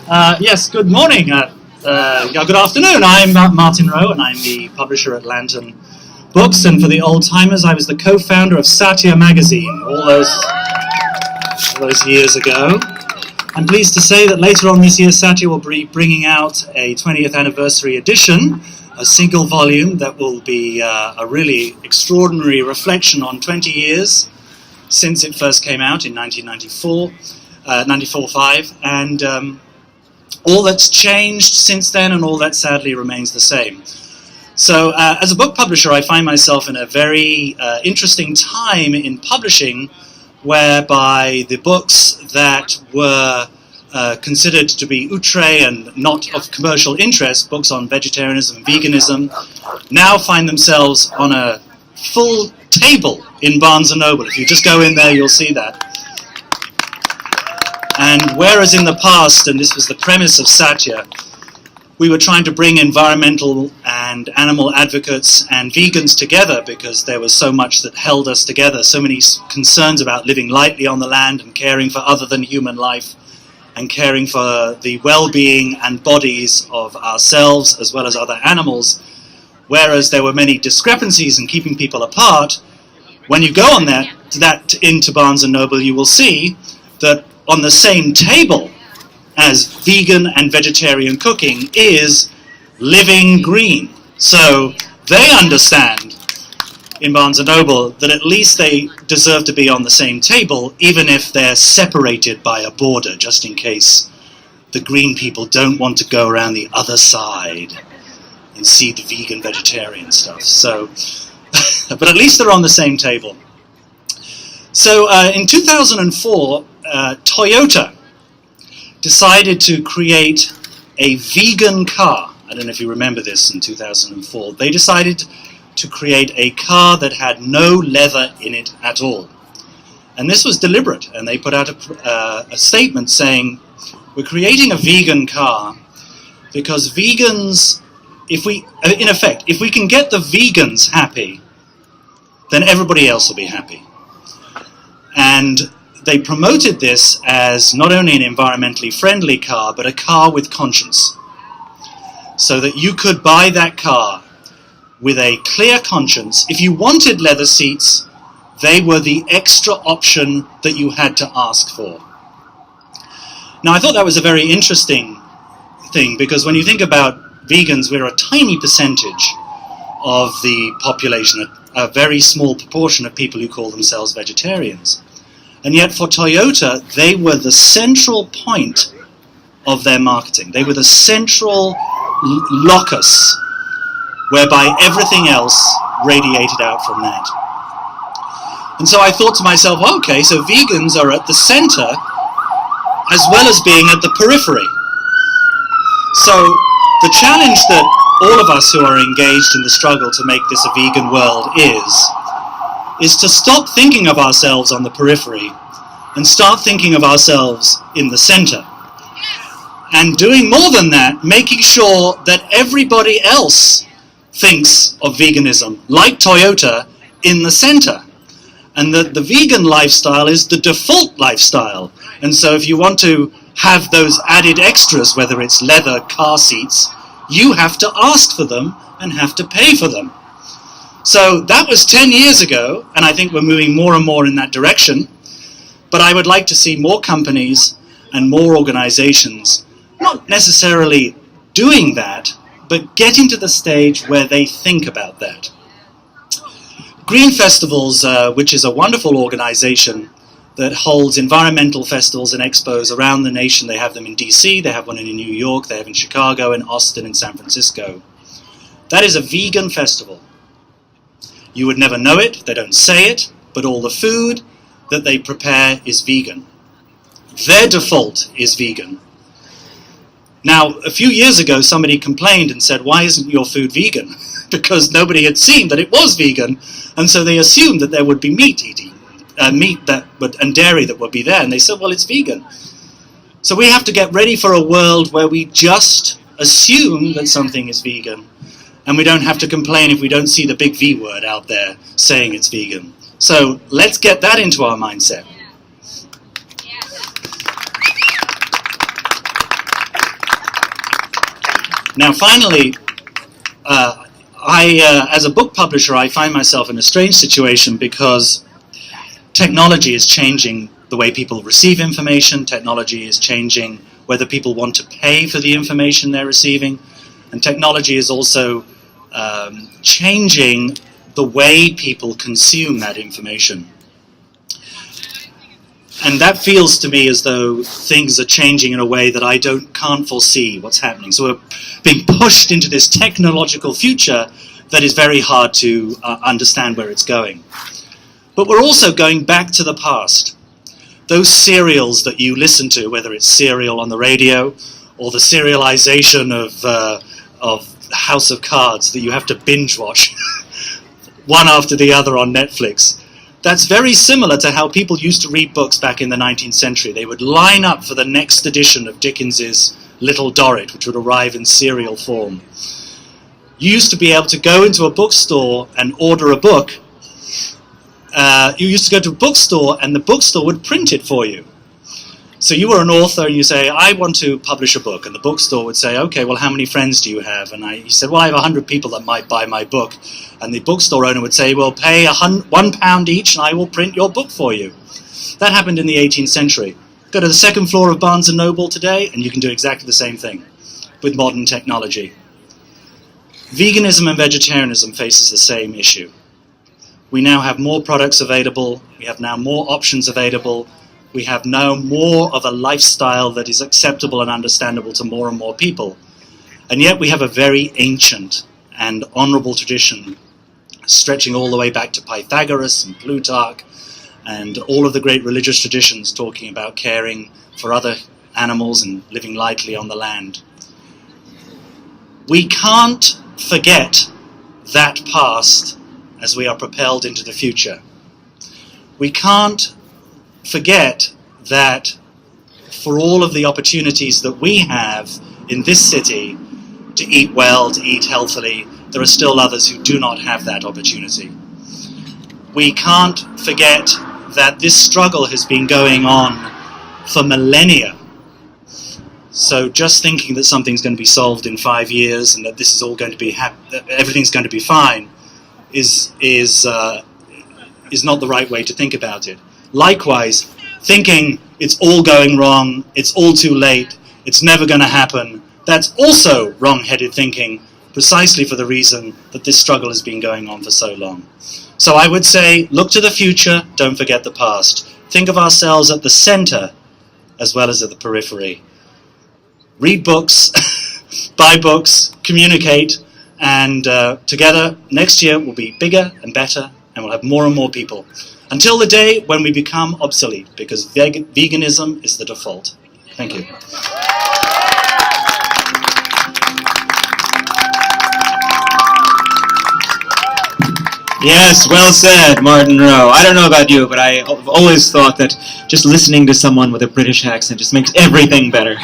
Yes, good morning. Good afternoon. I'm Martin Rowe, and I'm the publisher at Lantern Books. And for the old timers, I was the co-founder of Satya magazine all those years ago. I'm pleased to say that later on this year, Satya will be bringing out a 20th anniversary edition, a single volume that will be a really extraordinary reflection on 20 years since it first came out in 1994-5, and all that's changed since then, and all that sadly remains the same. So as a book publisher, I find myself in a very interesting time in publishing, whereby the books that were considered to be outre and not of commercial interest, books on vegetarianism and veganism, now find themselves on a full table in Barnes & Noble. If you just go in there, you'll see that. And whereas in the past, and this was the premise of Satya, we were trying to bring environmental and animal advocates and vegans together because there was so much that held us together, so many concerns about living lightly on the land and caring for other than human life and caring for the well-being and bodies of ourselves as well as other animals. Whereas there were many discrepancies in keeping people apart, when you go on that into Barnes & Noble, you will see that on the same table as vegan and vegetarian cooking is living green. So they understand in Barnes & Noble that at least they deserve to be on the same table, even if they're separated by a border, just in case the green people don't want to go around the other side and see the vegan vegetarian stuff. So, but at least they're on the same table. So in 2004, Toyota decided to create a vegan car. I don't know if you remember this in 2004. They decided to create a car that had no leather in it at all. And this was deliberate, and they put out a statement saying, we're creating a vegan car because vegans, if we can get the vegans happy, then everybody else will be happy. And they promoted this as not only an environmentally friendly car, but a car with conscience. So that you could buy that car with a clear conscience. If you wanted leather seats, they were the extra option that you had to ask for. Now, I thought that was a very interesting thing, because when you think about vegans, we're a tiny percentage of the population, a very small proportion of people who call themselves vegetarians. And yet for Toyota, they were the central point of their marketing. They were the central locus whereby everything else radiated out from that. And so I thought to myself, okay, so vegans are at the center as well as being at the periphery. So the challenge that all of us who are engaged in the struggle to make this a vegan world is to stop thinking of ourselves on the periphery and start thinking of ourselves in the center. And doing more than that, making sure that everybody else thinks of veganism, like Toyota, in the center. And that the vegan lifestyle is the default lifestyle. And so if you want to have those added extras, whether it's leather car seats, you have to ask for them and have to pay for them. So that was 10 years ago, and I think we're moving more and more in that direction. But I would like to see more companies and more organizations not necessarily doing that, but getting to the stage where they think about that. Green Festivals, which is a wonderful organization that holds environmental festivals and expos around the nation. They have them in DC, they have one in New York, they have in Chicago, in Austin, in San Francisco. That is a vegan festival. You would never know it, they don't say it, but all the food that they prepare is vegan. Their default is vegan. Now, a few years ago, somebody complained and said, why isn't your food vegan? Because nobody had seen that it was vegan, and so they assumed that there would be meat and dairy that would be there, and they said, well, it's vegan. So we have to get ready for a world where we just assume that something is vegan, and we don't have to complain if we don't see the big V word out there saying it's vegan. So let's get that into our mindset. Now, finally, as a book publisher, I find myself in a strange situation because technology is changing the way people receive information. Technology is changing whether people want to pay for the information they're receiving. And technology is also changing the way people consume that information. And that feels to me as though things are changing in a way that I can't foresee what's happening. So we're being pushed into this technological future that is very hard to understand where it's going. But we're also going back to the past. Those serials that you listen to, whether it's serial on the radio or the serialization of House of Cards that you have to binge watch one after the other on Netflix, that's very similar to how people used to read books back in the 19th century. They would line up for the next edition of Dickens's Little Dorrit, which would arrive in serial form. You used to be able to go into a bookstore and order a book. You used to go to a bookstore and the bookstore would print it for you. So you were an author and you say, I want to publish a book. And the bookstore would say, okay, well, how many friends do you have? And he said, well, I have 100 people that might buy my book. And the bookstore owner would say, well, pay £1 each and I will print your book for you. That happened in the 18th century. Go to the second floor of Barnes & Noble today and you can do exactly the same thing with modern technology. Veganism and vegetarianism faces the same issue. We now have more products available. We have now more options available. We have now more of a lifestyle that is acceptable and understandable to more and more people. And yet we have a very ancient and honorable tradition stretching all the way back to Pythagoras and Plutarch and all of the great religious traditions talking about caring for other animals and living lightly on the land. We can't forget that past as we are propelled into the future. We can't forget that for all of the opportunities that we have in this city to eat well, to eat healthily, there are still others who do not have that opportunity. We can't forget that this struggle has been going on for millennia. So just thinking that something's going to be solved in 5 years and that this is all going to be everything's going to be fine is not the right way to think about it. Likewise, thinking it's all going wrong, it's all too late, it's never going to happen, that's also wrong-headed thinking, precisely for the reason that this struggle has been going on for so long. So I would say, look to the future, don't forget the past. Think of ourselves at the center as well as at the periphery. Read books, buy books, communicate, and together next year we'll be bigger and better and we'll have more and more people. Until the day when we become obsolete, because veganism is the default. Thank you. Yes, well said, Martin Rowe. I don't know about you, but I've always thought that just listening to someone with a British accent just makes everything better.